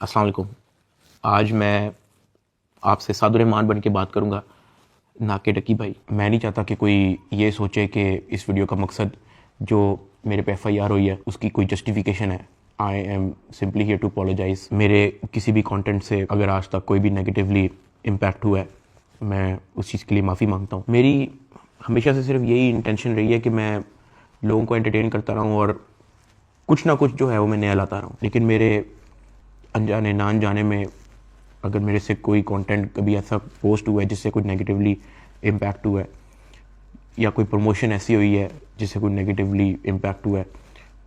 अस्सलाम वालेकुम। आज मैं आपसे सादुर्रहमान बन के बात करूँगा, ना कि डकी भाई। मैं नहीं चाहता कि कोई ये सोचे कि इस वीडियो का मकसद जो मेरे पे FIR हुई है उसकी कोई जस्टिफिकेशन है। I am simply here to apologise. मेरे किसी भी कंटेंट से अगर आज तक कोई भी नेगेटिवली इम्पैक्ट हुआ है, मैं उस चीज़ के लिए माफ़ी मांगता हूँ। मेरी हमेशा से सिर्फ यही इंटेंशन रही है कि मैं लोगों को एंटरटेन करता रहूँ और कुछ ना कुछ जो है वो मैं नया लाता रहूँ। लेकिन मेरे अनजाने ना अनजाने में अगर मेरे से कोई कंटेंट कभी ऐसा पोस्ट हुआ है जिससे कुछ नेगेटिवली इम्पैक्ट हुआ है, या कोई प्रमोशन ऐसी हुई है जिससे कोई नेगेटिवली इम्पैक्ट हुआ है,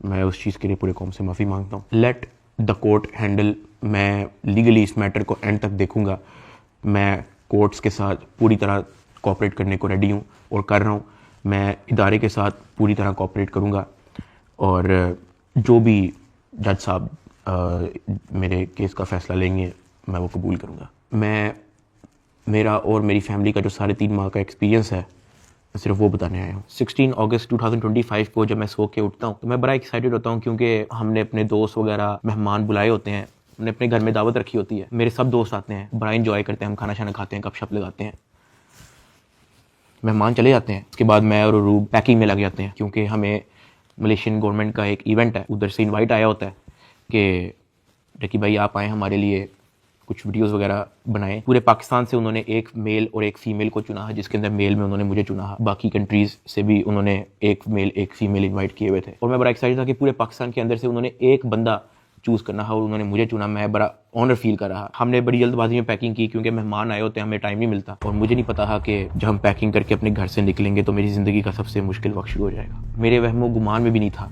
मैं उस चीज़ के लिए पूरे कौम से माफ़ी मांगता हूँ। Let the court handle. मैं लीगली इस मैटर को एंड तक देखूँगा। मैं कोर्ट्स के साथ पूरी तरह कोऑपरेट करने को रेडी हूँ और कर रहा हूँ। मैं इदारे के साथ पूरी तरह कोऑपरेट करूँगा और जो भी जज साहब मेरे केस का फ़ैसला लेंगे मैं वो कबूल करूँगा। मेरा और मेरी फैमिली का जो 3.5 माह का एक्सपीरियंस है, मैं सिर्फ वो बताने आया हूँ। 16 अगस्त 2025 को जब मैं सो के उठता हूँ तो मैं बड़ा एक्साइटेड होता हूँ, क्योंकि हमने अपने दोस्त वगैरह मेहमान बुलाए होते हैं। हमने अपने घर में दावत रखी होती है। मेरे सब दोस्त आते हैं, बड़ा इंजॉय करते हैं, हम खाना शाना खाते हैं, गपशप लगाते हैं। मेहमान चले जाते हैं, उसके बाद मैं और रूब पैकिंग में लग जाते हैं, क्योंकि हमें मलेशियन गवर्नमेंट का एक इवेंट है, उधर से इनवाइट आया होता है कि डकी भाई आप आए, हमारे लिए कुछ वीडियोस वगैरह बनाए। पूरे पाकिस्तान से उन्होंने एक मेल और एक फ़ीमेल को चुना है, जिसके अंदर मेल में उन्होंने मुझे चुना है। बाकी कंट्रीज़ से भी उन्होंने एक मेल एक फ़ीमेल इनवाइट किए हुए थे और मैं बड़ा एक्साइटेड था कि पूरे पाकिस्तान के अंदर से उन्होंने एक बंदा चूज़ करना है और उन्होंने मुझे चुना। मैं बड़ा ऑनर फील कर रहा। हमने बड़ी जल्दबाजी में पैकिंग की, क्योंकि मेहमान आए होते हैं, हमें टाइम नहीं मिलता और मुझे नहीं पता था कि जब हम पैकिंग करके अपने घर से निकलेंगे तो मेरी ज़िंदगी का सबसे मुश्किल वक्त शुरू हो जाएगा। मेरे वहमो गुमान में भी नहीं था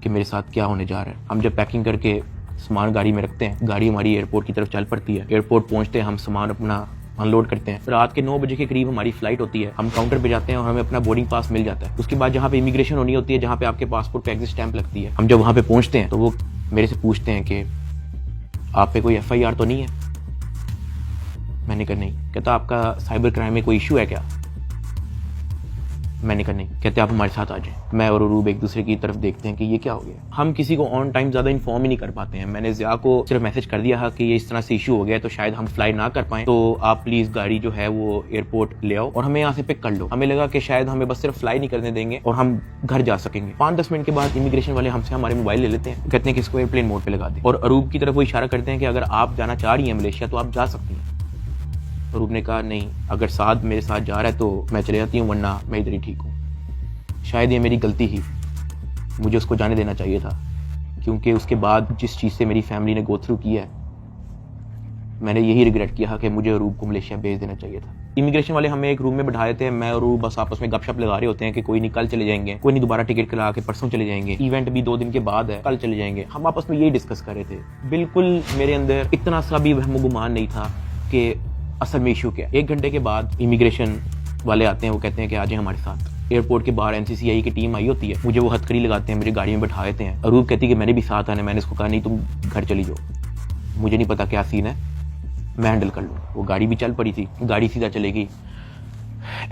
कि मेरे साथ क्या होने जा रहा है। हम जब पैकिंग करके सामान गाड़ी में रखते हैं, गाड़ी हमारी एयरपोर्ट की तरफ चल पड़ती है। एयरपोर्ट पहुंचते हैं, हम सामान अपना अनलोड करते हैं। रात के 9 बजे के करीब हमारी फ्लाइट होती है। हम काउंटर पे जाते हैं और हमें अपना बोर्डिंग पास मिल जाता है। उसके बाद जहाँ पे इमिग्रेशन होनी होती है, जहाँ पे आपके पासपोर्ट पे एग्जिट स्टैंप लगती है, हम जब वहाँ पे पहुँचते हैं तो वो मेरे से पूछते हैं कि आप पे कोई FIR तो नहीं है। मैंने कहा नहीं। कहता आपका साइबर क्राइम में कोई इशू है क्या? मैंने कहा नहीं। कहते आप हमारे साथ आ जाएं। मैं और अरूब एक दूसरे की तरफ देखते हैं कि ये क्या हो गया। हम किसी को ऑन टाइम ज़्यादा इन्फॉर्म ही नहीं कर पाते हैं। मैंने ज़िया को सिर्फ मैसेज कर दिया है कि ये इस तरह से इशू हो गया है, तो शायद हम फ्लाई ना कर पाएं, तो आप प्लीज़ गाड़ी जो है वो एयरपोर्ट ले आओ और हमें यहाँ से पिक कर लो। हमें लगा कि शायद हमें बस सिर्फ फ्लाई नहीं करने देंगे और हम घर जा सकेंगे। 5-10 मिनट के बाद इमिग्रेशन वाले हमसे हमारे मोबाइल ले लेते हैं, कहते हैं कि इसको एयरप्लेन मोड पर लगा दें और अरूब की तरफ वो इशारा करते हैं कि अगर आप जाना चाह रही हैं मलेशिया तो आप जा सकती हैं। अरूब ने कहा नहीं, अगर साथ मेरे साथ जा रहा है तो मैं चले जाती हूँ, वरना मैं इधर ही ठीक हूँ। शायद ये मेरी गलती ही, मुझे उसको जाने देना चाहिए था, क्योंकि उसके बाद जिस चीज़ से मेरी फैमिली ने गो थ्रू किया है, मैंने यही रिग्रेट किया कि मुझे अरूब को मलेशिया भेज देना चाहिए था। इमिग्रेशन वाले हमें एक रूम में बैठाए थे। मैं और अरूब बस आपस में गपशप लगा रहे होते हैं कि कोई नहीं कल चले जाएंगे, कोई नहीं दोबारा टिकट करा के परसों चले जाएंगे, इवेंट भी 2 दिन के बाद है, कल चले जाएंगे। हम आपस में यही डिस्कस कर रहे थे। बिल्कुल मेरे अंदर इतना सा भी वहम गुमान नहीं था कि असल में इशू क्या है। 1 घंटे के बाद इमिग्रेशन वाले आते हैं, वो कहते हैं कि आ जाए हमारे साथ। एयरपोर्ट के बाहर NCCI की टीम आई होती है, मुझे वो हथकड़ी लगाते हैं, मेरी गाड़ी में बैठा देते हैं। अरूब कहती है कि मैंने भी साथ आना है। मैंने इसको कहा नहीं, तुम घर चली जाओ, मुझे नहीं पता क्या सीन है, मैं हैंडल कर लूँ। वो गाड़ी भी चल पड़ी थी, गाड़ी सीधा चलेगी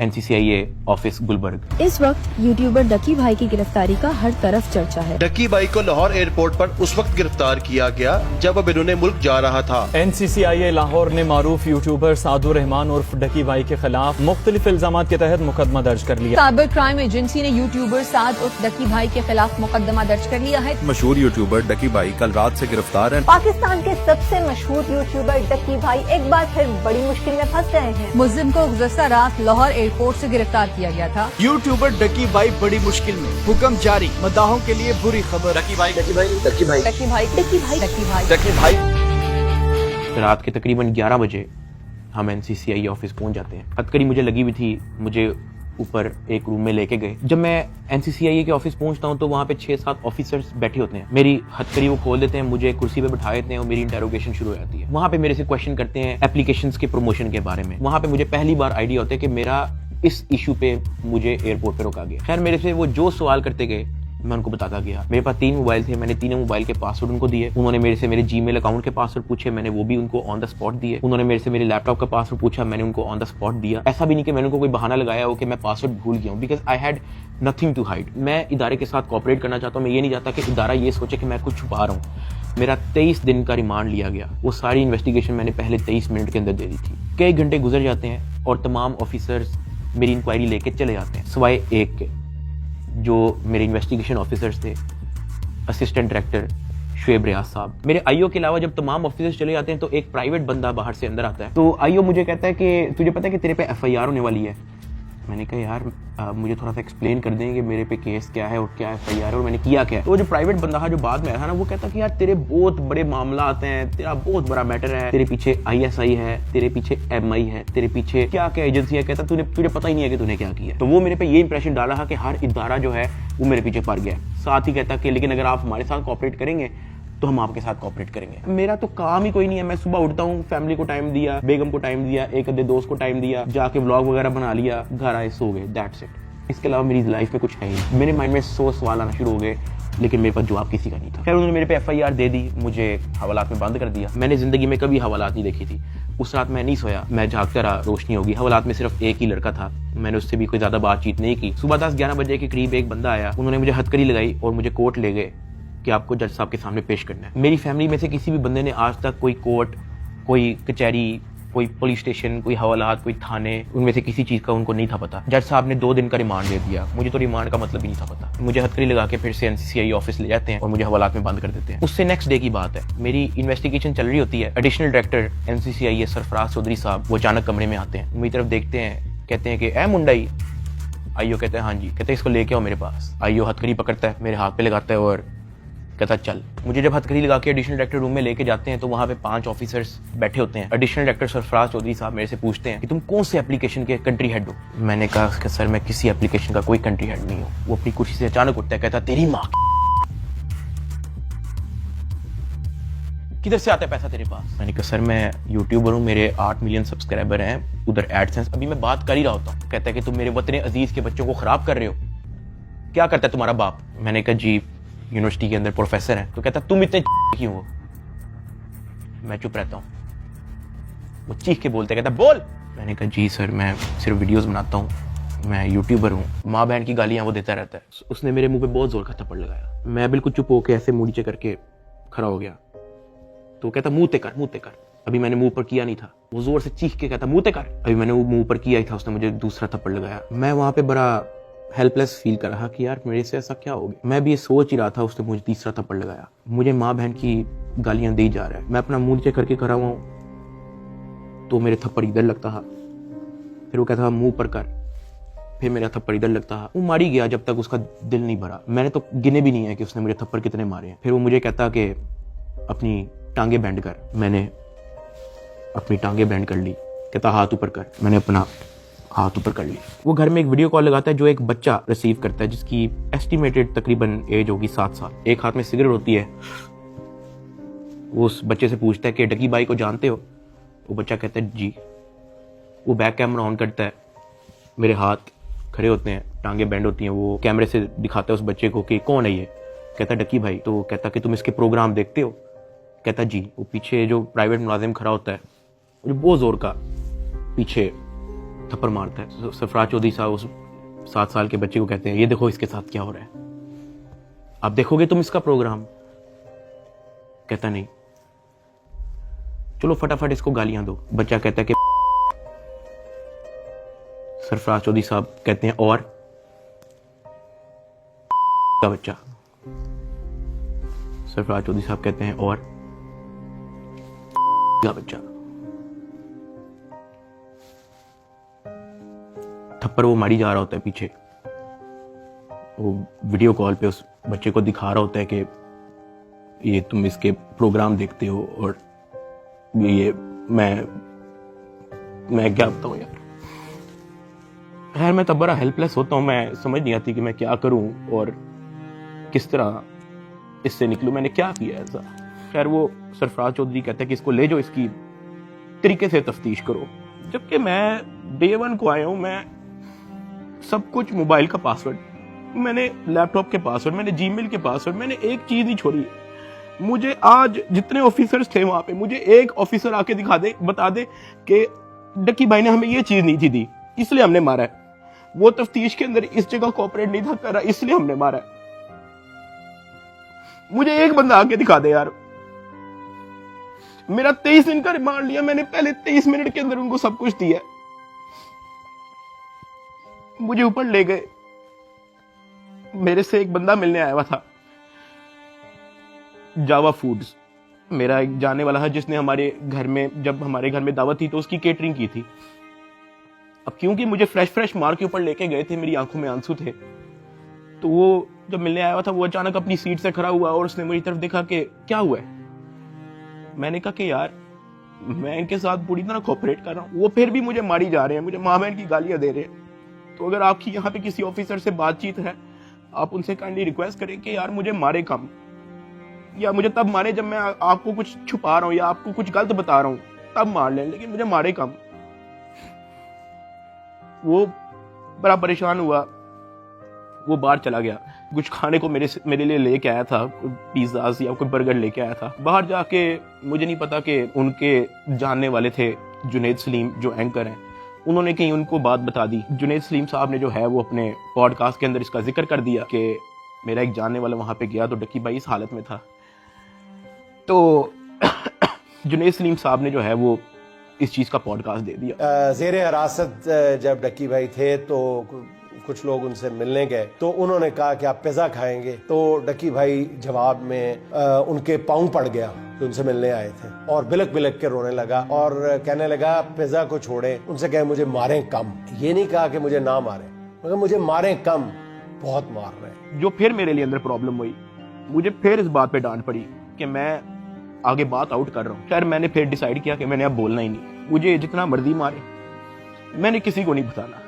NCCI ऑफिस गुलबर्ग। इस वक्त यूट्यूबर डकी भाई की गिरफ्तारी का हर तरफ चर्चा है। डकी भाई को लाहौर एयरपोर्ट पर उस वक्त गिरफ्तार किया गया जब अब इन्होंने मुल्क जा रहा था। NCCI लाहौर ने मारूफ यूट्यूबर सादुर्रहमान उर्फ डकी भाई के खिलाफ मुख्तलिफ इल्जाम के तहत मुकदमा दर्ज कर लिया। साइबर क्राइम एजेंसी ने यूट्यूबर साद उर्फ डकी भाई के खिलाफ मुकदमा दर्ज कर लिया है। मशहूर यूट्यूबर डकी भाई कल रात से गिरफ्तार है। पाकिस्तान के सबसे मशहूर यूट्यूबर डकी भाई एक बार फिर बड़ी मुश्किल में फंस गए हैं। मुल्जिम को गुज़श्ता रात लाहौर एयरपोर्ट से गिरफ्तार किया गया था। यूट्यूबर डकी भाई बड़ी मुश्किल में, हुक्म जारी, मदाहों के लिए बुरी खबर। डकी भाई डकी भाई डकी भाई डकी भाई डकी भाई डकी भाई डकी भाई। रात के तकरीबन 11 बजे हम NCCI ऑफिस पहुंच जाते हैं। हथकड़ी मुझे लगी हुई थी, मुझे ऊपर एक रूम में लेके गए। जब मैं NCCI के ऑफिस पहुंचता हूं तो वहां पे 6-7 ऑफिसर्स बैठे होते हैं। मेरी हथकड़ी वो खोल देते हैं, मुझे कुर्सी पे बिठा देते हैं और मेरी इंटेरोगेशन शुरू हो जाती है। वहां पे मेरे से क्वेश्चन करते हैं एप्लीकेशंस के प्रमोशन के बारे में। वहां पे मुझे पहली बार आइडिया होता है कि मेरा इस इशू पे मुझे एयरपोर्ट पे रोका गया। खैर मेरे से वो जो सवाल करते गए मैं उनको बताता गया। मेरे पास 3 मोबाइल थे, मैंने तीनों मोबाइल के पासवर्ड उनको दिए। उन्होंने मेरे से मेरे जीमेल अकाउंट के पासवर्ड पूछे, मैंने वो भी उनको ऑन द स्पॉट दिए। उन्होंने मेरे से मेरे लैपटॉप का पासवर्ड पूछा, मैंने उनको ऑन द स्पॉट दिया। ऐसा भी नहीं कि मैंने उनको कोई बहाना लगाया हो कि मैं पासवर्ड भूल गया हूँ, because I had nothing to hide. मैं इदारे के साथ कोऑपरेट करना चाहता हूँ। मैं ये नहीं चाहता कि इदारा ये सोचे कि मैं कुछ छुपा रहा हूँ। मेरा 23 दिन का रिमांड लिया गया। वो सारी इन्वेस्टिगेशन मैंने पहले 23 मिनट के अंदर दे दी थी। कई घंटे गुजर जाते हैं और तमाम ऑफिसर्स मेरी इंक्वायरी लेके चले जाते हैं, सिवाय एक के, जो मेरे इन्वेस्टिगेशन ऑफिसर्स थे, असिस्टेंट डायरेक्टर शुएब रियाज साहब। मेरे आईओ के अलावा जब तमाम ऑफिसर्स चले जाते हैं तो एक प्राइवेट बंदा बाहर से अंदर आता है। तो आईओ मुझे कहता है कि तुझे पता है कि तेरे पे एफआईआर होने वाली है। मैंने कहा यार मुझे थोड़ा सा एक्सप्लेन कर दें कि मेरे पे केस क्या है और क्या एफआईआर है और मैंने किया क्या है। तो जो प्राइवेट बंदा जो बाद में आया था ना, वो कहता कि यार तेरे बहुत बड़े मामला आते हैं, तेरा बहुत बड़ा मैटर है, तेरे पीछे ISI है, तेरे पीछे MI है, तेरे पीछे क्या क्या एजेंसी है। कहता तुझे पता ही नहीं है कि तूने क्या किया। तो वो मेरे पे ये इंप्रेशन डाला कि हर इदारा जो है वो मेरे पीछे पड़ गया। साथ ही कहता कि लेकिन अगर आप हमारे साथ कोऑपरेट करेंगे तो हम आपके साथ कोऑपरेट करेंगे। मेरा तो काम ही कोई नहीं है। मैं सुबह उठता हूँ, फैमिली को टाइम दिया, बेगम को टाइम दिया, एक आधे दोस्त को टाइम दिया, जाके व्लॉग वगैरह बना लिया, घर आए, सो गए, दैट्स इट। इसके अलावा मेरी लाइफ में कुछ है ही। मेरे माइंड में 100 सवाल आना शुरू हो गए, लेकिन मेरे पास जवाब किसी का नहीं था। फिर उन्होंने मेरे पे FIR दे दी, मुझे हवालात में बंद कर दिया। मैंने जिंदगी में कभी हवालात नहीं देखी थी। उस रात मैं नहीं सोया, मैं जागता रहा, रोशनी होगी। हवालात में सिर्फ एक ही लड़का था, मैंने उससे भी कोई ज्यादा बातचीत नहीं की। सुबह 10-11 बजे के करीब एक बंदा आया, उन्होंने मुझे हथकड़ी लगाई और मुझे कोर्ट ले गए कि आपको जज साहब के सामने पेश करना है। मेरी फैमिली में से किसी भी बंदे ने आज तक कोई कोर्ट, कोई कचहरी, कोई पुलिस स्टेशन, कोई हवालात, कोई थाने, उनमें से किसी चीज का उनको नहीं था पता। जज साहब ने 2 दिन का रिमांड दे दिया। मुझे तो रिमांड का मतलब ही नहीं था पता। मुझे हथकड़ी लगा के फिर से NCCI ऑफिस ले जाते हैं और मुझे हवालात में बंद कर देते हैं। उससे नेक्स्ट डे की बात है, मेरी इन्वेस्टिगेशन चल रही होती है। Additional director NCCI Sarfaraz Chaudhary साहब वो अचानक कमरे में आते हैं, मेरी तरफ देखते हैं, कहते हैं कि ए मुंडाई। आईओ कहते हैं हाँ जी। कहते हैं इसको लेके आओ मेरे पास। आईओ हथकड़ी पकड़ता है, मेरे हाथ पे लगाता है और कहता चल। मुझे जब हथकड़ी लगा के एडिशनल डायरेक्टर रूम में लेके जाते हैं तो वहां पे 5 ऑफिसर्स बैठे होते हैं। एडिशनल डायरेक्टर सरफराज चौधरी साहब मेरे से पूछते हैं कि तुम कौन से एप्लीकेशन के कंट्री हेड हो। मैंने कहा कि सर मैं किसी एप्लीकेशन का कोई कंट्री हेड नहीं हूँ। वो अपनी कुर्सी से अचानक उठता है, कहता तेरी माँ किधर से आता है पैसा तेरे पास। मैंने कहा सर मैं यूट्यूबर हूँ, मेरे 8 मिलियन सब्सक्राइबर हैं, उधर एडसेंस अभी मैं बात कर ही रहा होता हूँ। कहता है कि तुम मेरे वतन अजीज के बच्चों को खराब कर रहे हो, क्या करता है तुम्हारा बाप। मैंने कहा जी यूनिवर्सिटी के अंदर प्रोफेसर है। तो कहता तुम इतने क्यों हो। मैं चुप रहता हूँ। वो चीख के बोलते, कहता बोल। मैंने कहा जी सर मैं सिर्फ वीडियोस बनाता हूँ, मैं यूट्यूबर हूँ। माँ बहन की गालियां वो देता रहता है। उसने मेरे मुंह पे बहुत जोर का थप्पड़ लगाया। मैं बिल्कुल चुप होकर ऐसे मुंह नीचे करके खड़ा हो गया। तो कहता मुंह ते कर, मुंह ते कर। अभी मैंने मुंह पर किया नहीं था। वो जोर से चीख के कहता मुंह ते कर। अभी मैंने वो मुंह पर किया ही था, उसने मुझे दूसरा थप्पड़ लगाया। मैं वहां पे बड़ा हेल्पलेस फील कर रहा कि यार मेरे से ऐसा क्या हो गया। मैं भी ये सोच ही रहा था, उसने मुझे तीसरा थप्पड़ लगाया। मुझे माँ बहन की गालियां दी जा रहा है। मैं अपना मुंह नीचे करके खड़ा हुआ हूँ तो मेरे थप्पड़ इधर लगता है, फिर वो कहता था मुंह पर कर, फिर मेरा थप्पड़ इधर लगता है। वो मारी गया जब तक उसका दिल नहीं भरा। मैंने तो गिने भी नहीं है कि उसने मुझे थप्पड़ कितने मारे हैं। फिर वो मुझे कहता कि अपनी टांगे बैंड कर। मैंने अपनी टांगे बैंड कर ली। कहता हाथ ऊपर कर। मैंने अपना हाथ ऊपर कर ली। वो घर में एक वीडियो कॉल लगाता है जो एक बच्चा रिसीव करता है जिसकी एस्टिमेटेड तकरीबन एज होगी 7 साल। एक हाथ में सिगरेट होती है। वो उस बच्चे से पूछता है कि डकी भाई को जानते हो। वो बच्चा कहता है जी। वो बैक कैमरा ऑन करता है, मेरे हाथ खड़े होते हैं, टांगे बैंड होती हैं। वो कैमरे से दिखाता है उस बच्चे को कि कौन है ये। कहता है डकी भाई। तो कहता कि तुम इसके प्रोग्राम देखते हो। कहता जी। वो पीछे जो प्राइवेट मुलाजिम खड़ा होता है जो बहुत जोर का पीछे थप्पड़ मारता है। सरफराज चौधरी साहब उस 7 साल के बच्चे को कहते हैं ये देखो इसके साथ क्या हो रहा है, आप देखोगे तुम इसका प्रोग्राम। कहता नहीं, चलो फटाफट इसको गालियां दो। बच्चा कहता है कि सरफराज चौधरी साहब कहते हैं और का बच्चा। सरफराज चौधरी साहब कहते हैं और का बच्चा। थप्पड़ वो मारी जा रहा होता है पीछे। वो वीडियो कॉल पे उस बच्चे को दिखा रहा होता है कि ये तुम इसके प्रोग्राम देखते हो और ये मैं क्या बताऊं यार। खैर मैं तब बड़ा हेल्पलेस होता हूँ। मैं समझ नहीं आती कि मैं क्या करूं और किस तरह इससे निकलूं। मैंने क्या किया ऐसा। खैर वो सरफराज चौधरी कहता है कि इसको ले जाओ, इसकी तरीके से तफ्तीश करो। जबकि मैं डे 1 को आया हूं। मैं सब कुछ, मोबाइल का पासवर्ड, मैंने लैपटॉप के पासवर्ड, मैंने जीमेल के पासवर्ड, मैंने एक चीज नहीं छोड़ी। मुझे आज जितने ऑफिसर्स थे वहां पे, मुझे एक ऑफिसर आके दिखा दे, बता दे कि डकी भाई ने हमें ये चीज नहीं थी दी इसलिए हमने मारा है, वो तफ्तीश के अंदर इस जगह कोऑपरेट नहीं था कर रहा इसलिए हमने मारा है। मुझे एक बंदा आके दिखा दे यार। मेरा 23 दिन का रिमांड लिया मैंने, पहले 23 मिनट के अंदर उनको सब कुछ दिया। मुझे ऊपर ले गए, मेरे से एक बंदा मिलने आया हुआ था, जावा फूड्स, मेरा एक जानने वाला है जिसने हमारे घर में, जब हमारे घर में दावत थी तो उसकी केटरिंग की थी। अब क्योंकि मुझे फ्रेश मार के ऊपर लेके गए थे, मेरी आंखों में आंसू थे, तो वो जब मिलने आया हुआ था वो अचानक अपनी सीट से खड़ा हुआ और उसने मेरी तरफ देखा कि क्या हुआ है। मैंने कहा कि यार मैं इनके साथ पूरी तरह कोऑपरेट कर रहा हूँ, वो फिर भी मुझे मारी जा रहे हैं, मुझे माँ बहन की गालियां दे रहे हैं। तो अगर आपकी यहाँ पे किसी ऑफिसर से बातचीत है, आप उनसे काइंडली रिक्वेस्ट करें कि यार मुझे मारे कम, या मुझे तब मारे जब मैं आपको कुछ छुपा रहा हूँ या आपको कुछ गलत बता रहा हूँ, तब मार लें, लेकिन मुझे मारे कम। वो बड़ा परेशान हुआ, वो बाहर चला गया, कुछ खाने को मेरे लिए लेके आया था, पिज्जा या कोई बर्गर लेके आया था। बाहर जाके मुझे नहीं पता कि उनके जानने वाले थे जुनैद सलीम जो एंकर हैं, उन्होंने कहीं उनको बात बता दी। जुनैद सलीम साहब ने जो है वो अपने पॉडकास्ट के अंदर इसका जिक्र कर दिया कि मेरा एक जानने वाला वहां पे गया तो डक्की भाई इस हालत में था। तो जुनैद सलीम साहब ने जो है वो इस चीज का पॉडकास्ट दे दिया। ज़ेरे हिरासत जब डक्की भाई थे तो कुछ लोग उनसे मिलने गए, तो उन्होंने कहा कि आप पिज़्ज़ा खाएंगे, तो डक्की भाई जवाब में उनके पाँव पड़ गया जो उनसे मिलने आए थे, और बिलक बिलक के रोने लगा और कहने लगा पिज़्ज़ा को छोड़े, उनसे कहे मुझे मारें कम। ये नहीं कहा कि मुझे ना मारें, मगर मुझे मारें कम, बहुत मार रहे हैं। जो फिर मेरे लिए अंदर प्रॉब्लम हुई, मुझे फिर इस बात पे डांट पड़ी कि मैं आगे बात आउट कर रहा हूँ। खैर मैंने फिर डिसाइड किया कि मैंने अब बोलना ही नहीं, मुझे जितना मर्जी मारे, मैंने किसी को नहीं बताना।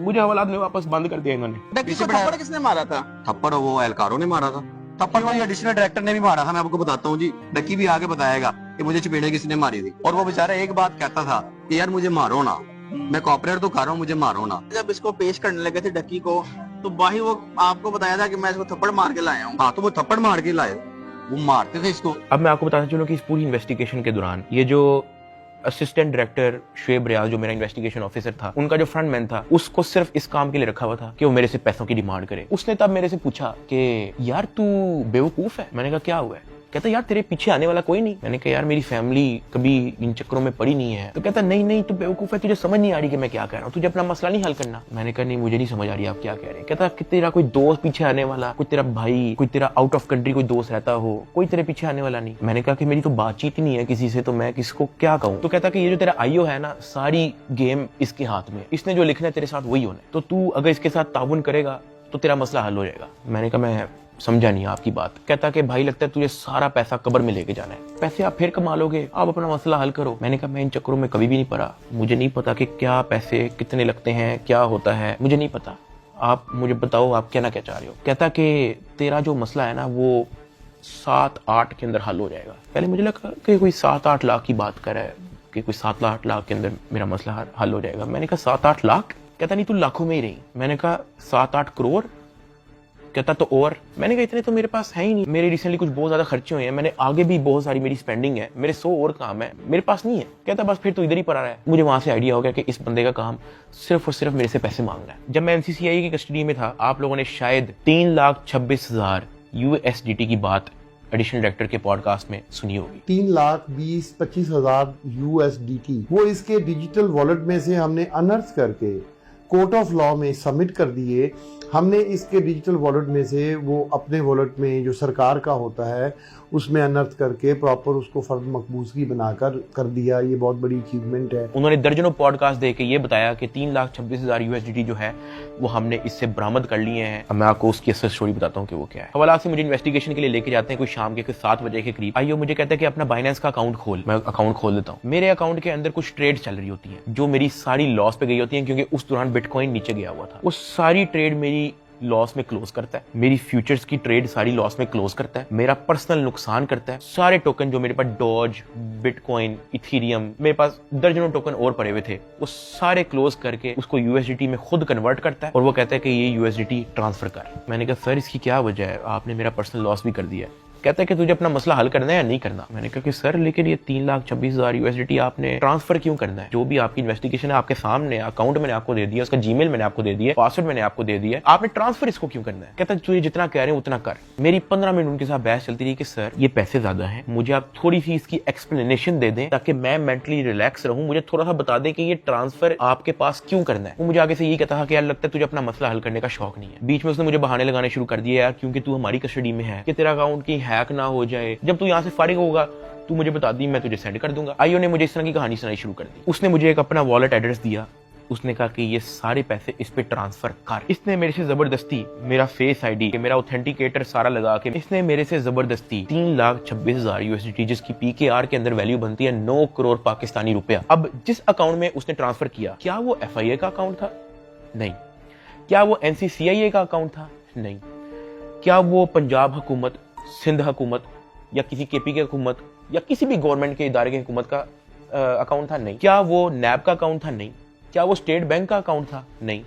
मुझे हवालात में वापस बंद कर दिया इन्होंने। थप्पड़ किसने मारा था? थप्पड़ वो एहलकारों ने मारा था। थप्पड़ वो एडिशनल डायरेक्टर ने भी मारा था, मैं आपको बताता हूँ जी। डक्की भी आगे बताएगा कि मुझे चपेड़े किसने मारी थी, और वो बेचारा एक बात कहता था कि यार मुझे मारो ना, मैं कॉपरेट तो कर रहा हूँ, मुझे मारो ना। जब इसको पेश करने लगे थे डक्की को, तो भाई वो आपको बताया था कि मैं इसको थप्पड़ मार के लाया हूँ। हाँ, तो वो थप्पड़ मार के लाए, वो मारते थे इसको। अब मैं आपको बताना चलूं कि इस पूरी इन्वेस्टिगेशन के दौरान ये जो असिस्टेंट डायरेक्टर शुएब रियाज जो मेरा इन्वेस्टिगेशन ऑफिसर था, उनका जो फ्रंटमैन था, उसको सिर्फ इस काम के लिए रखा हुआ था कि वो मेरे से पैसों की डिमांड करे। उसने तब मेरे से पूछा कि यार तू बेवकूफ है। मैंने कहा क्या हुआ है? कहता यार तेरे पीछे आने वाला कोई नहीं। मैंने कहा यार मेरी फैमिली कभी इन चक्करों में पड़ी नहीं है। तो कहता नहीं तू बेवकूफ है, तुझे समझ नहीं आ रही कि मैं क्या कह रहा हूँ, तुझे अपना मसला नहीं हल करना। मैंने कहा नहीं मुझे नहीं समझ आ रही आप क्या कह रहे हैं। कहता कि तेरा कोई दोस्त पीछे आने वाला, कोई तेरा भाई, कोई तेरा आउट ऑफ कंट्री कोई दोस्त रहता हो, कोई तेरे पीछे आने वाला नहीं। मैंने कहा कि मेरी तो बातचीत ही नहीं है किसी से, तो मैं किसको क्या कहूँ। तो कहता कि ये जो तेरा आईओ है ना, सारी गेम इसके हाथ में, इसने जो लिखना है तेरे साथ वही होना है, तो तू अगर इसके साथ ताउन करेगा तो तेरा मसला हल हो जाएगा। मैंने कहा मैं समझा नहीं आपकी बात। कहता कि भाई लगता है तुझे सारा पैसा कब्र में लेके जाना है, पैसे आप फिर कमा लोगे, आप अपना मसला हल करो। मैंने कहा मैं इन चक्करों में कभी भी नहीं पड़ा, मुझे नहीं पता कि क्या पैसे कितने लगते हैं, क्या होता है, मुझे नहीं पता, आप मुझे बताओ आप क्या ना क्या चाह रहे हो। कहता कि तेरा जो मसला है ना वो 7-8 के अंदर हल हो जाएगा। पहले मुझे लगा कि कोई 7-8 लाख की बात कर रहा है, कि कोई 7-8 लाख के अंदर मेरा मसला हल हो जाएगा। मैंने कहा 7-8 लाख? कहता नहीं तू लाखों में ही रही। मैंने कहा 7-8 करोड़? कहता तो और। मैंने कहा इतने तो मेरे पास है ही नहीं, मेरे रिसेंटली कुछ बहुत ज्यादा खर्चे हुए हैं, मैंने आगे भी बहुत सारी मेरी स्पेंडिंग है, मेरे 100 और काम है, मेरे पास नहीं है। कहता बस फिर तो इधर ही पड़ा रहा है। मुझे वहां से आइडिया हो गया कि इस बंदे का काम सिर्फ और सिर्फ मेरे से पैसे मांगना है। जब मैं एनसीसीआई की कस्टडी में था, आप लोगों ने शायद 3,26,000 USDT की बात एडिशनल डायरेक्टर के पॉडकास्ट में सुनी होगी। 3,20,25,000 USDT वो इसके डिजिटल वॉलेट में से हमने अनर्थ करके कोर्ट ऑफ लॉ में सबमिट कर दिए। हमने इसके डिजिटल वॉलेट में से वो अपने वॉलेट में जो सरकार का होता है उसमें अनर्थ करके प्रॉपर उसको फर्द मकबूजगी बनाकर कर दिया। ये बहुत बड़ी अचीवमेंट है। उन्होंने दर्जनों पॉडकास्ट देके ये बताया कि 3,26,000 USDT जो है वो हमने इससे बरामद कर लिए हैं। अब मैं आपको उसकी असल स्टोरी बताता हूँ कि वो क्या है। हवाला से मुझे इन्वेस्टिगेशन के लिए लेके जाते हैं कोई शाम के 7 बजे के करीब। आइयो मुझे कहता है कि अपना बाइनेंस का अकाउंट खोल। मैं अकाउंट खोल देता हूँ। मेरे अकाउंट के अंदर कुछ ट्रेड चल रही होती है जो मेरी सारी लॉस पे गई होती है, क्योंकि उस दौरान बिटकॉइन नीचे गया हुआ था। वो सारी ट्रेड मेरी लॉस में क्लोज करता है, मेरी फ्यूचर्स की ट्रेड सारी लॉस में क्लोज करता है, मेरा पर्सनल नुकसान करता है। सारे टोकन जो मेरे पास डॉज, बिटकॉइन, इथेरियम, मेरे पास दर्जनों टोकन और पड़े हुए थे, वो सारे क्लोज करके उसको USDT में खुद कन्वर्ट करता है और वो कहता है कि ये USDT ट्रांसफर कर। मैंने कहा सर इसकी क्या वजह है, आपने मेरा पर्सनल लॉस भी कर दिया है। कहता है कि तुझे अपना मसला हल करना है या नहीं करना। मैंने कहा कि सर लेकिन ये 3,26,000 USDT आपने ट्रांसफर क्यों करना है? जो भी आपकी इन्वेस्टिगेशन है आपके सामने, अकाउंट मैंने आपको दे दिया, उसका जीमेल मैंने आपको दे दिया, पासवर्ड मैंने आपको दे दिया, आपने ट्रांसफर इसको क्यों करना है? कहता है तुझे जितना कह रहे हैं उतना कर। मेरी 15 मिनट उनके साथ बहस चलती रही कि सर ये पैसे ज्यादा हैं, मुझे आप थोड़ी सी इसकी एक्सप्लेनेशन दे दें ताकि मैं मेंटली रिलैक्स रहूं, मुझे थोड़ा सा बता दें कि ये ट्रांसफर आपके पास क्यों करना है। वो मुझे आगे से यही कहता था कि यार लगता है तुझे अपना मसला हल करने का शौक नहीं है। बीच में उसने मुझे बहाने लगाने शुरू कर दिए, यार क्योंकि तू हमारी कस्टडी में है कि तेरा अकाउंट की हैक ना हो जाए, जब तू यहाँ से फारिग होगा तू मुझे बता दी, मैं तुझे सेंड कर दूंगा। आईओ ने मुझे इस तरह की कहानी सुनाई शुरू कर दी। उसने मुझे एक अपना वॉलेट एड्रेस दिया, उसने कहा कि ये सारे पैसे इस पे ट्रांसफर कर। इसने मेरे से जबरदस्ती मेरा फेस आईडी, मेरा ऑथेंटिकेटर सारा लगा के इसने मेरे से जबरदस्ती 3,26,000 USDT, जिसकी PKR के अंदर वैल्यू बनती है 9 करोड़ पाकिस्तानी रुपया। अब जिस अकाउंट में उसने ट्रांसफर किया, क्या वो FIA का अकाउंट था? नहीं। क्या वो NCCIA का अकाउंट था? नहीं। क्या वो पंजाब हुकूमत, सिंध हुकूमत या किसी KP की हुकूमत या किसी भी गवर्नमेंट के इदारे की हुकूमत का अकाउंट था? नहीं। क्या वो NAB का अकाउंट था? नहीं। क्या वो स्टेट बैंक का अकाउंट था? नहीं।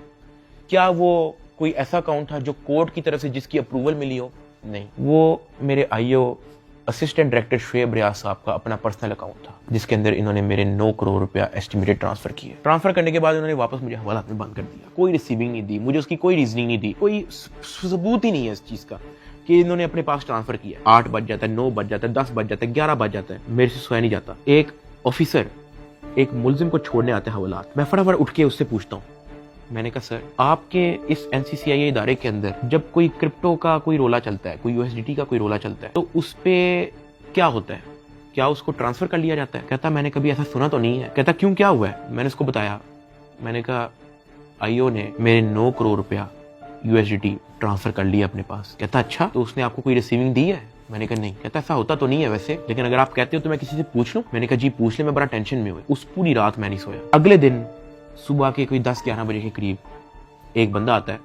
क्या वो कोई ऐसा अकाउंट था जो कोर्ट की तरफ से जिसकी अप्रूवल मिली हो? नहीं। वो मेरे IO असिस्टेंट डायरेक्टर शुएब रियाज साहब का अपना पर्सनल अकाउंट था, जिसके अंदर इन्होंने मेरे 9 करोड़ रुपया एस्टिमेटेड ट्रांसफर किए। ट्रांसफर करने के बाद उन्होंने वापस मुझे हवालात में बंद कर दिया। कोई रिसीविंग नहीं दी, मुझे उसकी कोई रीजनिंग नहीं दी, कोई सबूत ही नहीं है इस चीज का कि इन्होंने अपने पास ट्रांसफर किया। 8 बज जाता है, 9 बज जाता है, 10 बज जाता है, 11 बज जाता है, मेरे से सोया नहीं जाता। एक ऑफिसर एक मुलजिम को छोड़ने आते हैं हवालात, मैं फटाफट उठ के उससे पूछता हूँ, मैंने कहा सर आपके इस NCCIA इदारे के अंदर जब कोई क्रिप्टो का कोई रोला चलता है, कोई USDT का कोई रोला चलता है, तो उस पे क्या होता है? क्या उसको ट्रांसफर कर लिया जाता है? कहता मैंने कभी ऐसा सुना तो नहीं है। कहता क्यों, क्या हुआ है? मैंने उसको बताया, मैंने कहा IO ने मेरे 9 करोड़ रुपया USDT ट्रांसफर कर लिया अपने पास। कहता अच्छा, तो उसने आपको कोई रिसीविंग दी है? मैंने कहा नहीं। कहता ऐसा होता तो नहीं है वैसे, लेकिन अगर आप कहते हो तो मैं किसी से पूछ लूं? मैंने कहा जी पूछ ले, मैं बड़ा टेंशन में हुआ। उस पूरी रात मैं नहीं सोया। अगले दिन सुबह के कोई 10-11 बजे के करीब एक बंदा आता है,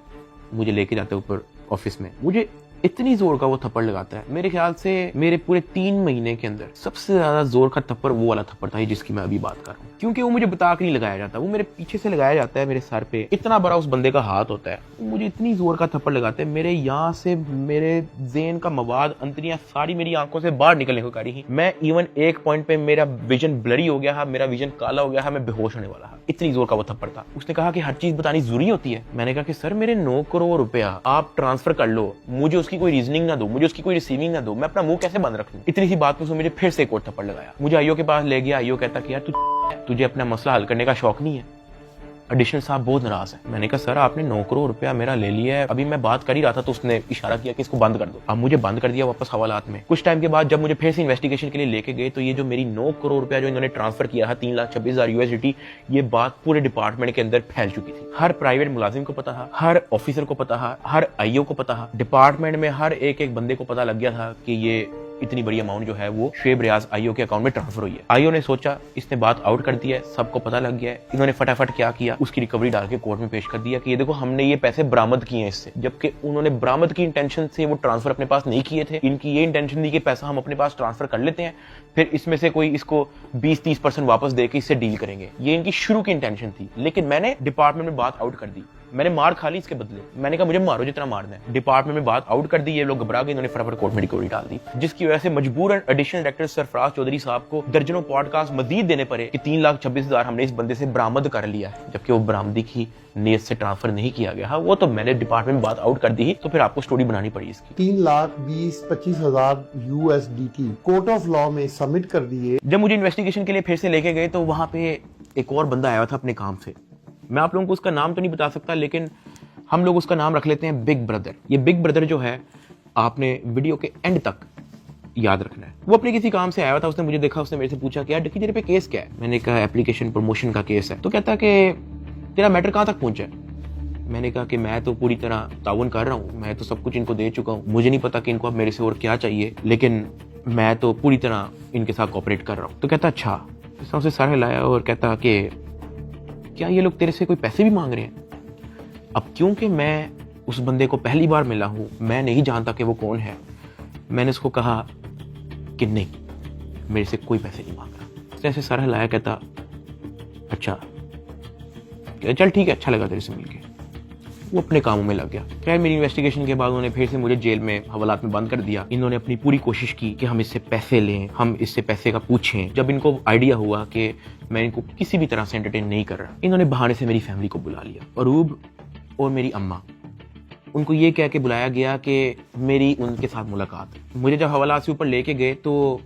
मुझे लेके जाता है ऊपर ऑफिस में, मुझे इतनी जोर का वो थप्पड़ लगाता है, मेरे ख्याल से मेरे पूरे 3 महीने के अंदर सबसे ज्यादा जोर का थप्पड़ वो वाला थप्पड़ था जिसकी मैं अभी बात कर रहा हूँ। क्योंकि वो मुझे बता के नहीं लगाया जाता, वो मेरे पीछे से लगाया जाता है, मेरे सर पे इतना बड़ा उस बंदे का हाथ होता है, मुझे इतनी जोर का थप्पड़ लगाते हैं, मेरे यहाँ से मेरे ज़हन का मवाद, अंतरियां सारी मेरी आंखों से बाहर निकलने को करी। मैं इवन एक पॉइंट पे मेरा विजन ब्लरी हो गया, मेरा विजन काला हो गया, मैं बेहोश होने वाला, इतनी जोर का वो थप्पड़ था। उसने कहा कि हर चीज बतानी जरूरी होती है। मैंने कहा कि सर मेरे 9 करोड़ रुपया आप ट्रांसफर कर लो, मुझे उसकी कोई रीजनिंग ना दो, मुझे उसकी कोई रिसीविंग ना दो, मैं अपना मुंह कैसे बंद रख लूं? इतनी सी बात में मुझे फिर से एक और थप्पड़ लगाया। मुझे IO के पास ले गया। IO कहता कि यार तुझे अपना मसला हल करने का शौक नहीं है। एडिशनल साहब बहुत नाराज है। मैंने कहा सर आपने 9 करोड़ रुपया मेरा ले लिया है, अभी मैं बात कर ही रहा था तो उसने इशारा किया कि इसको बंद कर दो। अब मुझे बंद कर दिया वापस हवालात में। कुछ टाइम के बाद जब मुझे फिर से इन्वेस्टिगेशन के लिए लेके गए तो ये जो मेरी 9 करोड़ रुपया जो इन्होंने ट्रांसफर किया था 3,26,000 USDT, ये बात पूरे डिपार्टमेंट के अंदर फैल चुकी थी। हर प्राइवेट मुलाजिम को पता था, हर ऑफिसर को पता था, हर IO को पता था, डिपार्टमेंट में हर एक बंदे को पता लग गया था कि ये इतनी बड़ी अमाउंट जो है वो शुएब रियाज IO के अकाउंट में ट्रांसफर हुई है। IO ने सोचा इसने बात आउट कर दी है, सबको पता लग गया है। इन्होंने फटाफट क्या किया, उसकी रिकवरी डाल के कोर्ट में पेश कर दिया कि ये देखो हमने ये पैसे बरामद किए हैं इससे, जबकि उन्होंने बरामद की इंटेंशन से वो ट्रांसफर अपने पास नहीं किए थे। इनकी ये इंटेंशन थी कि पैसा हम अपने पास ट्रांसफर कर लेते हैं, फिर इसमें से कोई इसको 20-30% वापस देके इससे डील करेंगे, ये इनकी शुरू की इंटेंशन थी। लेकिन मैंने डिपार्टमेंट में बात आउट कर दी, मैंने मार खा ली इसके बदले। मैंने कहा मुझे मारो जितना मारना है। डिपार्टमेंट में बात आउट कर दी, ये लोग घबरा गए, इन्होंने फटाफट कोर्ट में रिकवरी डाल दी, जिसकी वजह से मजबूरन एडिशनल डायरेक्टर सरफराज चौधरी साहब को दर्जनों पॉडकास्ट मजीद देने पड़े कि 3,26,000 हमने इस बंदे से बरामद कर लिया है, जबकि वो बरामदी की नीयत से ट्रांसफर नहीं किया गया। हाँ वो तो मैंने डिपार्टमेंट में बात आउट कर दी, तो फिर आपको स्टोरी बनानी पड़ी इसकी। 3,20,25,000 USDT कोर्ट ऑफ लॉ में सबमिट कर दिए। जब मुझे इन्वेस्टिगेशन के लिए फिर से लेके गए तो वहां पे एक और बंदा आया था अपने काम से, मैं आप लोगों को उसका नाम तो नहीं बता सकता, लेकिन हम लोग उसका नाम रख लेते हैं बिग ब्रदर। ये बिग ब्रदर जो है आपने वीडियो के एंड तक याद रखना है। वो अपने किसी काम से आया था, उसने मुझे देखा, उसने मेरे से पूछा कि यार डक्की तेरे पे केस क्या है? मैंने कहा एप्लीकेशन प्रमोशन का केस है। तो कहता कि तेरा मैटर कहाँ तक पहुंचा है? मैंने कहा कि मैं तो पूरी तरह ताउन कर रहा हूँ, मैं तो सब कुछ इनको दे चुका हूँ, मुझे नहीं पता कि इनको अब मेरे से और क्या चाहिए, लेकिन मैं तो पूरी तरह इनके साथ कोऑपरेट कर रहा हूँ। तो कहता अच्छा। उसने सर हिलाया और कहता कि क्या ये लोग तेरे से कोई पैसे भी मांग रहे हैं? अब क्योंकि मैं उस बंदे को पहली बार मिला हूं, मैं नहीं जानता कि वो कौन है, मैंने उसको कहा कि नहीं मेरे से कोई पैसे नहीं मांग रहा। उसने ऐसे सर हिलाया, कहता अच्छा चल ठीक है, अच्छा लगा तेरे से मिलके। वो अपने कामों में लग गया। खैर मेरी इन्वेस्टिगेशन के बाद उन्होंने फिर से मुझे जेल में हवालात में बंद कर दिया। इन्होंने अपनी पूरी कोशिश की कि हम इससे पैसे लें, हम इससे पैसे का पूछें। जब इनको आइडिया हुआ कि मैं इनको किसी भी तरह से एंटरटेन नहीं कर रहा, इन्होंने बहाने से मेरी फैमिली को बुला लिया। अरूब और मेरी अम्मा, उनको ये कह के बुलाया गया कि मेरी उनके साथ मुलाकात है। मुझे जब हवालात से ऊपर लेके गए तो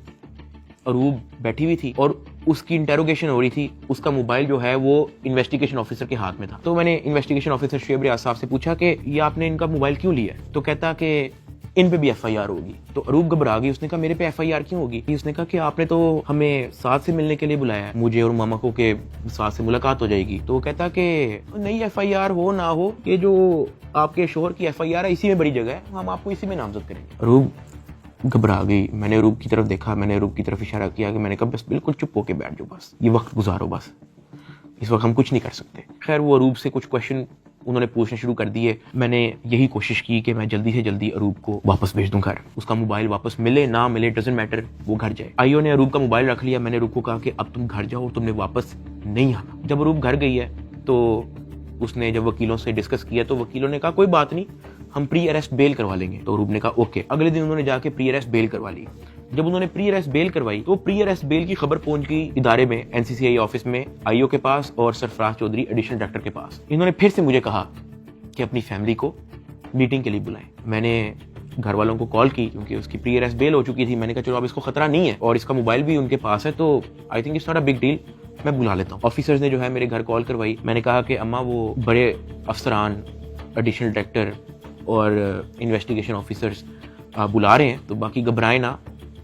अरूब बैठी हुई थी और उसकी इंटेरोगेशन हो रही थी। उसका मोबाइल जो है वो इन्वेस्टिगेशन ऑफिसर के हाथ में था। तो मैंने इन्वेस्टिगेशन ऑफिसर शुएब रियाज साहब से पूछा कि ये आपने इनका मोबाइल क्यों लिया? तो कहता कि इन पे भी FIR होगी। तो अरूब घबरा गई। उसने कहा मेरे पे FIR क्यों होगी? उसने कहा कि आपने तो हमें साथ से मिलने के लिए बुलाया है, मुझे और मामा को के साथ से मुलाकात हो जाएगी। तो कहता कि नहीं, FIR हो ना हो, ये जो आपके शोहर की FIR है इसी में बड़ी जगह है, हम आपको इसी में नामजद करेंगे। अरूब घबरा गई। मैंने अरूब की तरफ देखा, मैंने अरूब की तरफ इशारा किया कि मैंने कहा बस बिल्कुल चुप होके बैठ जाओ, बस ये वक्त गुजारो, बस इस वक्त हम कुछ नहीं कर सकते। खैर वो अरूब से कुछ क्वेश्चन उन्होंने पूछने शुरू कर दिए। मैंने यही कोशिश की कि मैं जल्दी से जल्दी अरूब को वापस भेज दूं घर। उसका मोबाइल वापस मिले ना मिले डजंट मैटर, वो घर जाए। आईओ ने अरूब का मोबाइल रख लिया। मैंने अरूब को कहा कि अब तुम घर जाओ और तुमने वापस नहीं आना। जब अरूब घर गई है तो उसने जब वकीलों से डिस्कस किया तो वकीलों ने कहा कोई बात नहीं, हम प्री अरेस्ट बेल करवा लेंगे। तो अरूब ने कहा ओके। अगले दिन उन्होंने जाके प्री अरेस्ट बेल करवा ली। जब उन्होंने प्री अरेस्ट बेल करवाई तो प्री अरेस्ट बेल की खबर पहुंच गई इदारे में, NCCI ऑफिस में, आईओ के पास और सरफराज चौधरी एडिशनल डायरेक्टर के पास। इन्होंने फिर से मुझे कहा कि अपनी फैमिली को मीटिंग के लिए बुलाएं। मैंने घर वालों को कॉल की क्योंकि उसकी प्री अरेस्ट बेल हो चुकी थी। मैंने कहा चलो अब इसको खतरा नहीं है और इसका मोबाइल भी उनके पास है, तो I think it's not a big deal, मैं बुला लेता हूँ। ऑफिसर्स ने जो है मेरे घर कॉल करवाई। मैंने कहा कि अम्मा वो बड़े अफसरान, एडिशनल डायरेक्टर और इन्वेस्टिगेशन ऑफिसर्स बुला रहे हैं, तो बाकी घबराएं ना,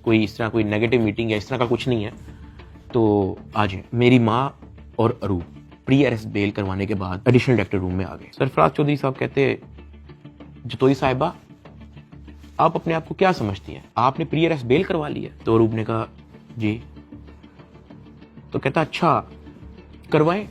कोई इस तरह कोई नेगेटिव मीटिंग या इस तरह का कुछ नहीं है, तो आ जाए। मेरी माँ और अरूब प्री अरेस्ट बेल करवाने के बाद एडिशनल डायरेक्टर रूम में आ गए। सरफराज चौधरी साहब कहते, जतोई साहिबा आप अपने आप को क्या समझती हैं, आपने प्री अरेस्ट बेल करवा ली है? तो अरूब ने कहा जी। तो कहता अच्छा करवाएं,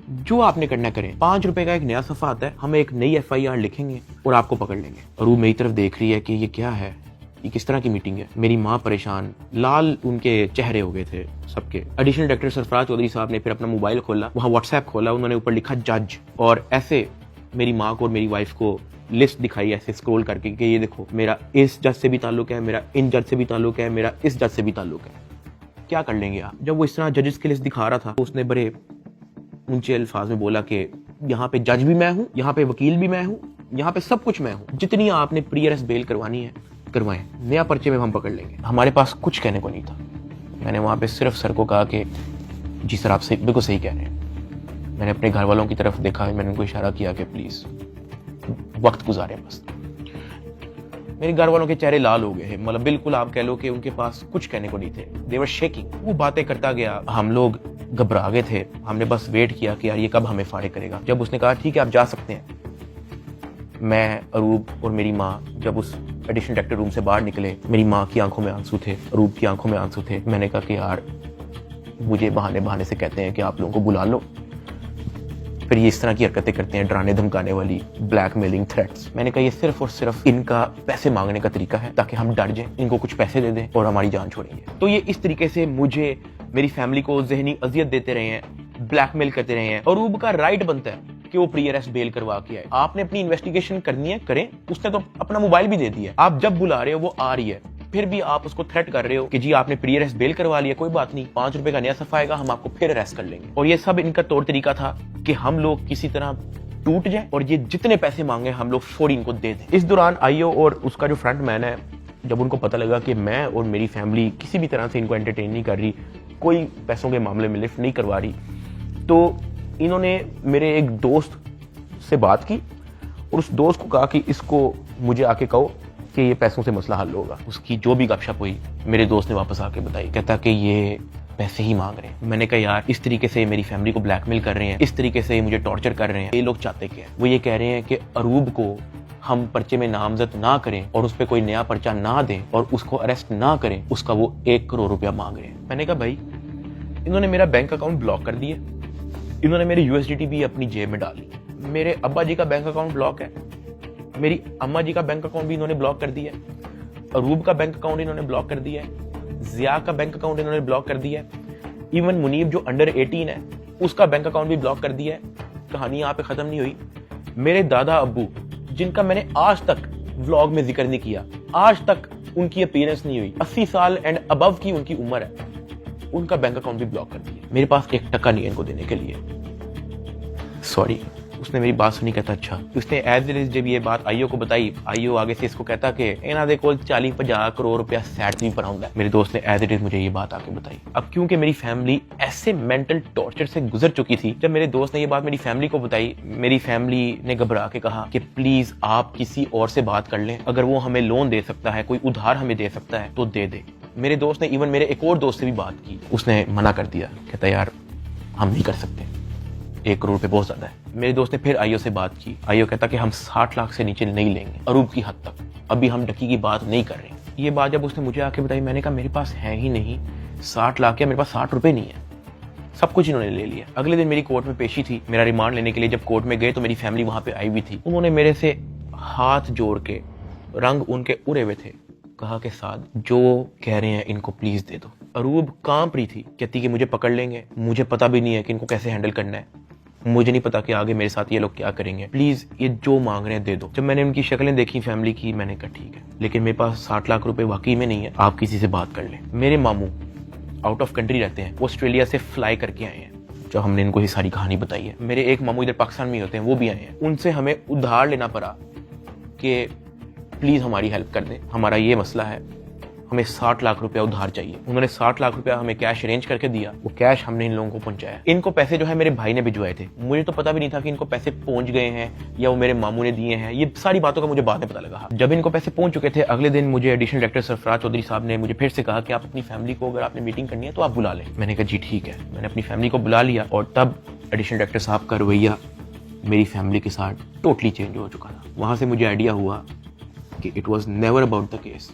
जो आपने करना करें। 5 रुपए का एक नया सफा आता है, हम एक नई FIR लिखेंगे और आपको पकड़ लेंगे। अरूब मेरी तरफ देख रही है कि ये क्या है, ये किस तरह की मीटिंग है। मेरी माँ परेशान, लाल उनके चेहरे हो गए थे सबके। एडिशनल डायरेक्टर सरफराज चौधरी साहब ने फिर अपना मोबाइल खोला, वहाँ व्हाट्सएप खोला, उन्होंने ऊपर लिखा जज, और ऐसे मेरी माँ को और मेरी वाइफ को लिस्ट दिखाई ऐसे स्क्रॉल करके कि ये देखो मेरा इस जज से भी ताल्लुक है, मेरा इन जज से भी ताल्लुक है, मेरा इस जज से भी ताल्लुक है, क्या कर लेंगे आप? जब वो इस तरह जजेस की लिस्ट दिखा रहा था तो उसने बड़े ऊंचे अल्फाज में बोला कि यहाँ पे जज भी मैं हूँ, यहाँ पे वकील भी मैं हूँ, यहाँ पे सब कुछ मैं हूँ, जितनी आपने प्री अरेस्ट बेल करवानी है करवाएं, नया पर्चे में हम पकड़ लेंगे। हमारे पास कुछ कहने को नहीं था। मैंने वहाँ पे सिर्फ सर को कहा कि जी सर आप बिल्कुल सही कह रहे हैं। मैंने अपने घर वालों की तरफ देखा, मैंने उनको इशारा किया कि प्लीज वक्त गुजारे बस। मेरे घर वालों के चेहरे लाल हो गए हैं, मतलब बिल्कुल आप कह लो कि उनके पास कुछ कहने को नहीं थे। दे वर शेकिंग। वो बातें करता गया, हम लोग घबरा गए थे। हमने बस वेट किया कि यार ये कब हमें फाड़े करेगा। जब उसने कहा ठीक है आप जा सकते हैं, मैं, अरूब और मेरी माँ जब उस एडिशनल डायरेक्टर रूम से बाहर निकले, मेरी माँ की आंखों में आंसू थे, अरूब की आंखों में आंसू थे। मैंने कहा कि यार मुझे बहाने से कहते हैं कि आप लोगों को बुला लो, फिर ये इस तरह की हरकतें करते हैं, डराने धमकाने वाली, ब्लैकमेलिंग, थ्रेट्स। मैंने कहा ये सिर्फ और सिर्फ इनका पैसे मांगने का तरीका है ताकि हम डर जाएं, इनको कुछ पैसे दे दें और हमारी जान छोड़ेंगे। तो ये इस तरीके से मुझे, मेरी फैमिली को ज़हनी अजियत देते रहे हैं, ब्लैकमेल करते रहे हैं। अरूब का राइट बनता है कि वो प्री अरेस्ट बेल करवा के आए। आपने अपनी इन्वेस्टिगेशन करनी है, करें। उसने तो अपना मोबाइल भी दे दिया, आप जब बुला रहे हो वो आ रही है, फिर भी आप उसको थ्रेट कर रहे हो कि जी आपने प्री अरेस्ट बेल करवा लिया, कोई बात नहीं, 5 रुपए का नया सफा आएगा, हम आपको फिर अरेस्ट कर लेंगे। और ये सब इनका तौर तरीका था कि हम लोग किसी तरह टूट जाए और ये जितने पैसे मांगे हम लोग फौरी इनको दे दें। इस दौरान आईओ और उसका जो फ्रंट मैन है, जब उनको पता लगा कि मैं और मेरी फैमिली किसी भी तरह से इनको एंटरटेन नहीं कर रही, कोई पैसों के मामले में लिफ्ट नहीं करवा रही, तो इन्होंने मेरे एक दोस्त से बात की और उस दोस्त को कहा कि इसको मुझे आके कहो कि ये पैसों से मसला हल होगा। उसकी जो भी गपशप हुई मेरे दोस्त ने वापस आके बताई, कहता कि ये पैसे ही मांग रहे हैं। मैंने कहा यार इस तरीके से मेरी फैमिली को ब्लैकमेल कर रहे हैं, इस तरीके से मुझे टॉर्चर कर रहे हैं, ये लोग चाहते क्या है? वो ये कह रहे हैं कि अरूब को हम पर्चे में नामजद ना करें और उस पर कोई नया पर्चा ना दें और उसको अरेस्ट ना करें, उसका वो 1 करोड़ रुपया मांग रहे हैं। मैंने कहा भाई इन्होंने मेरा बैंक अकाउंट ब्लॉक कर दिया, इन्होंने मेरी USDT भी अपनी जेब में डाली, मेरे अब्बा जी का बैंक अकाउंट ब्लॉक है, मेरी अम्मा जी का बैंक अकाउंट भी इन्होंने ब्लॉक कर दिया है, अरूब का बैंक अकाउंट इन्होंने ब्लॉक कर दिया है, जिया का बैंक अकाउंट इन्होंने ब्लॉक कर दिया है, इवन मुनीब जो अंडर 18 है उसका बैंक अकाउंट भी ब्लॉक कर दिया है। कहानी यहाँ पे खत्म नहीं हुई। मेरे दादा अब्बू जिनका मैंने आज तक व्लॉग में जिक्र नहीं किया, आज तक उनकी अपीयरेंस नहीं हुई, 80 साल एंड अबव की उनकी उम्र है, उनका बैंक अकाउंट भी ब्लॉक कर दिया। मेरे पास 1 टका नहीं है इनको देने के लिए। सॉरी। उसने मेरी बात सुनी, कहता अच्छा। उसने एज इट इज जब ये बात आईओ को बताई, आईओ आगे से इसको कहता कि इन्हां दे कोल 40-50 करोड़ रुपया सैट नहीं पराउंदा। मेरे दोस्त ने एज इट इज मुझे ये बात आके बताई। अब क्योंकि मेरी फैमिली ऐसे मेंटल टॉर्चर से गुजर चुकी थी, जब मेरे दोस्त ने ये बात मेरी फैमिली को बताई, मेरी फैमिली ने घबरा के कहा कि प्लीज आप किसी और से बात कर लें, अगर वो हमें लोन दे सकता है, कोई उधार हमें दे सकता है तो दे दे। मेरे दोस्त ने इवन मेरे एक और दोस्त से भी बात की, उसने मना कर दिया, कहता यार हम नहीं कर सकते, 1 करोड़ रुपए बहुत ज्यादा है। मेरे दोस्त ने फिर आईओ से बात की, आईओ कहता कि हम 60 लाख से नीचे नहीं लेंगे, अरूब की हद तक, अभी हम डकी की बात नहीं कर रहे। ये बात जब उसने मुझे आके बताई, मैंने कहा मेरे पास है ही नहीं 60 लाख, या मेरे पास 60 रुपए नहीं है, सब कुछ इन्होंने ले लिया। अगले दिन मेरी कोर्ट में पेशी थी, मेरा रिमांड लेने के लिए जब कोर्ट में गए तो मेरी फैमिली वहां पे आई हुई थी। उन्होंने मेरे से हाथ जोड़ के, रंग उनके उड़े हुए थे, कहा कि साद जो कह रहे हैं इनको प्लीज दे दो। अरूब कांप रही थी, कहती कि मुझे पकड़ लेंगे, मुझे पता भी नहीं है कि इनको कैसे हैंडल करना है, मुझे नहीं पता कि आगे मेरे साथ ये लोग क्या करेंगे, प्लीज ये जो मांग रहे हैं दे दो। जब मैंने उनकी शक्लें देखी फैमिली की, मैंने कहा ठीक है, लेकिन मेरे पास 60 लाख रुपए वाकई में नहीं है, आप किसी से बात कर लें। मेरे मामू आउट ऑफ कंट्री रहते हैं, वो ऑस्ट्रेलिया से फ्लाई करके आए हैं, जो हमने इनको ये सारी कहानी बताई है। मेरे एक मामू इधर पाकिस्तान में होते हैं, वो भी आए हैं, उनसे हमें उधार लेना पड़ा कि प्लीज हमारी हेल्प कर दें, हमारा ये मसला है, हमें 60 लाख रुपया उधार चाहिए। उन्होंने 60 लाख रुपया हमें कैश अरेंज करके दिया, वो कैश हमने इन लोगों को पहुंचाया। इनको पैसे जो है मेरे भाई ने भिजवाए थे, मुझे तो पता भी नहीं था कि इनको पैसे पहुंच गए हैं या वो मेरे मामू ने दिए हैं, ये सारी बातों का मुझे बाद में पता लगा। जब इनको पैसे पहुंच चुके थे, अगले दिन मुझे एडिशनल डायरेक्टर सरफराज चौधरी साहब ने मुझे फिर से कहा कि आप अपनी फैमिली को, अगर आपने मीटिंग करनी है तो आप बुला लें। मैंने कहा जी ठीक है, मैंने अपनी फैमिली को बुला लिया, और तब एडिशनल डायरेक्टर साहब का रवैया मेरी फैमिली के साथ टोटली चेंज हो चुका था। वहां से मुझे आइडिया हुआ कि it was never about the case,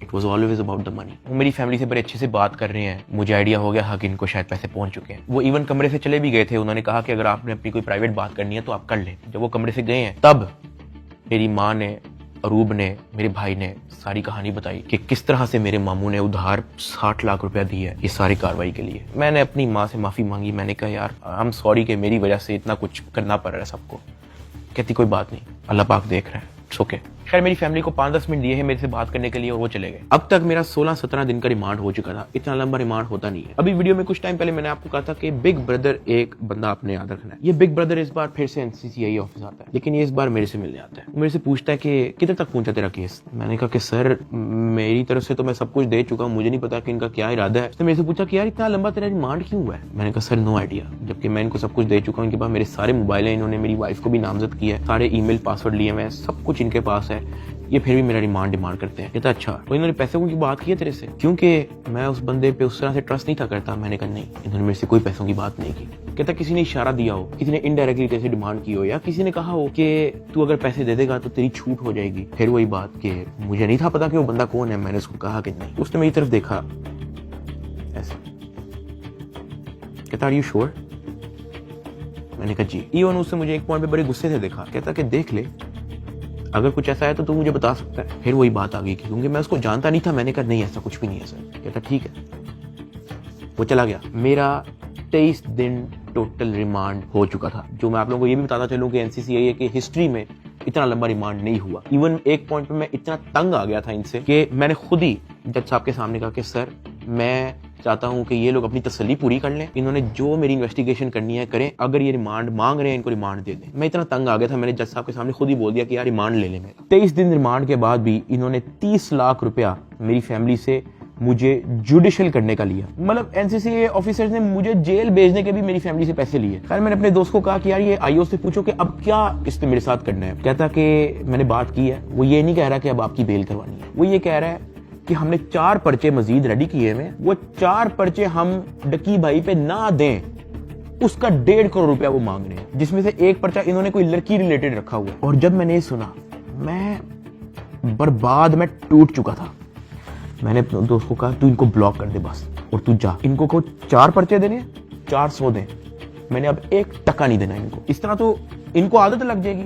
it was always about the money. वो मेरी फैमिली से बड़े अच्छे से बात कर रहे हैं, मुझे आइडिया हो गया कि इनको शायद पैसे पहुंच चुके हैं। वो इवन कमरे से चले भी गए थे, उन्होंने कहा कि अगर आपने अपनी कोई प्राइवेट बात करनी है तो आप कर लें। जब वो कमरे से गए हैं, तब मेरी माँ ने, अरूब ने, मेरे भाई ने सारी कहानी बताई कि किस तरह से मेरे मामू ने उधार 60 लाख रुपया दी है इस सारी कार्रवाई के लिए। मैंने अपनी माँ से माफी मांगी, मैंने कहा यार आई एम सॉरी कि मेरी वजह से इतना कुछ करना पड़ रहा है सबको। कहती कोई बात नहीं, अल्लाह पाक देख रहा है, इट्स ओके। खैर मेरी फैमिली को 5-10 मिनट दिए हैं मेरे से बात करने के लिए, और वो चले गए। अब तक मेरा 16-17 दिन का रिमांड हो चुका था, इतना लंबा रिमांड होता नहीं है। अभी वीडियो में कुछ टाइम पहले मैंने आपको कहा था कि बिग ब्रदर एक बंदा आपने याद रखना है। ये बिग ब्रदर इस बार फिर से एनसीसीआई ऑफिस आता है, लेकिन ये इस बार मेरे से मिलने आता है। मेरे से पूछता है कि किधर तक पहुंचा तेरा केस। मैंने कहा कि सर मेरी तरफ से तो मैं सब कुछ दे चुका हूँ, मुझे नहीं पता कि इनका क्या इरादा है। उसने मेरे से पूछा कि यार इतना लंबा तेरा रिमांड क्यों हुआ है। मैंने कहा सर नो आइडिया, जबकि मैं इनको सब कुछ दे चुका हूँ। इनके पास मेरे सारे मोबाइल हैं, इन्होंने मेरी वाइफ को भी नामजद किया है, सारे ईमेल पासवर्ड लिए हुए हैं, सब कुछ इनके पास है, ये फिर भी मेरा रिमांड डिमांड करते हैं। कहता अच्छा, तो इन्होंने पैसों की बात की है तेरे से? क्योंकि मैं उस बंदे पे उस तरह से ट्रस्ट नहीं था करता। मैंने कहा नहीं, इन्होंने मेरे से कोई पैसों की बात नहीं की। कहता किसी ने इशारा दिया हो, किसी ने इनडायरेक्टली तेरे से डिमांड की हो, या किसी ने कहा हो कि तू अगर पैसे दे देगा तो तेरी छूट हो जाएगी। फिर वही बात कि मुझे नहीं था पता कि वो बंदा कौन है। मैंने उसको कहा कि नहीं। उसने मेरी तरफ देखा ऐसा, कहता आर यू श्योर? मैंने कहा जी। इवन उससे मुझे एक पॉइंट पे बड़े गुस्से से देखा, कहता कि देख ले अगर कुछ ऐसा है तो तू मुझे बता सकता है। फिर वही बात आ गई क्योंकि मैं उसको जानता नहीं था। मैंने कहा नहीं ऐसा कुछ भी नहीं है सर। कहता ठीक है, वो चला गया। मेरा 23 दिन टोटल रिमांड हो चुका था। जो मैं आप लोगों को ये भी बताता चलूं कि एनसीसीआई की हिस्ट्री में इतना लंबा रिमांड नहीं हुआ। इवन एक पॉइंट पे मैं इतना तंग आ गया था इनसे कि मैंने खुद ही जज साहब के सामने कहा कि सर मैं चाहता हूं कि ये लोग अपनी तसल्ली पूरी कर लें, इन्होंने जो मेरी इन्वेस्टिगेशन करनी है करें, अगर ये रिमांड मांग रहे हैं इनको रिमांड दे दें। मैं इतना तंग आ गया था, मैंने जज साहब के सामने खुद ही बोल दिया कि यार रिमांड ले लें मेरा। 23 दिन रिमांड के बाद भी इन्होंने 30 लाख रुपया मेरी फैमिली से मुझे जुडिशियल करने का लिया। मतलब एनसीसीआई ऑफिसर्स ने मुझे जेल भेजने के भी मेरी फैमिली से पैसे लिए। खैर मैंने अपने दोस्त को कहा कि यार ये आईओ से पूछो कि अब क्या इसने मेरे साथ करना है। कहता कि मैंने बात की है, वो ये नहीं कह रहा कि अब आपकी बेल करवानी है, वो ये कह रहा है कि हमने 4 पर्चे मजीद रेडी किए हुए, वो 4 पर्चे हम डकी भाई पे ना दें, उसका 1.5 करोड़ रुपया वो मांग रहे हैं, जिसमें से एक पर्चा इन्होंने कोई लड़की रिलेटेड रखा हुआ है। और जब मैंने ये सुना मैं बर्बाद, मैं टूट चुका था। मैंने अपने दोस्त को कहा तू इनको ब्लॉक कर दे बस, और तू जा, इनको को 4 पर्चे देने, 400 दें, मैंने अब 1 टका नहीं देना इनको। इस तरह तो इनको आदत लग जाएगी।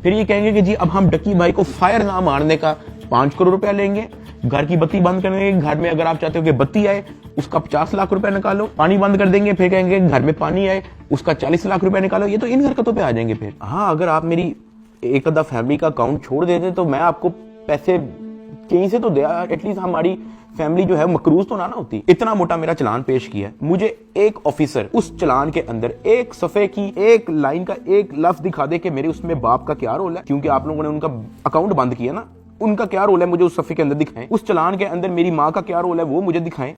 फिर ये कहेंगे कि जी अब हम डकी भाई को फायर ना मारने का 5 करोड़ रुपया लेंगे, घर की बत्ती बंद कर देंगे, घर में अगर आप चाहते हो कि बत्ती आए उसका 50 लाख रुपए निकालो, पानी बंद कर देंगे फिर कहेंगे घर में पानी आए उसका 40 लाख रुपए निकालो। ये तो इन हरकतों पे आ जाएंगे फिर। हाँ, अगर आप मेरी एक आधा फैमिली का अकाउंट छोड़ देते तो मैं आपको पैसे कहीं से तो दे, एटलीस्ट हमारी फैमिली जो है मकरूज तो ना होती। इतना मोटा मेरा चलान पेश किया, मुझे एक ऑफिसर उस चलान के अंदर एक सफे की एक लाइन का एक लफ्ज दिखा दे कि मेरे उसमें बाप का क्या रोल है, क्योंकि आप लोगों ने उनका अकाउंट बंद किया ना, उनका क्या रोल है मुझे उस सफे के अंदर दिखाएं। उस चलान के अंदर मेरी माँ का क्या रोल है वो मुझे दिखाएं।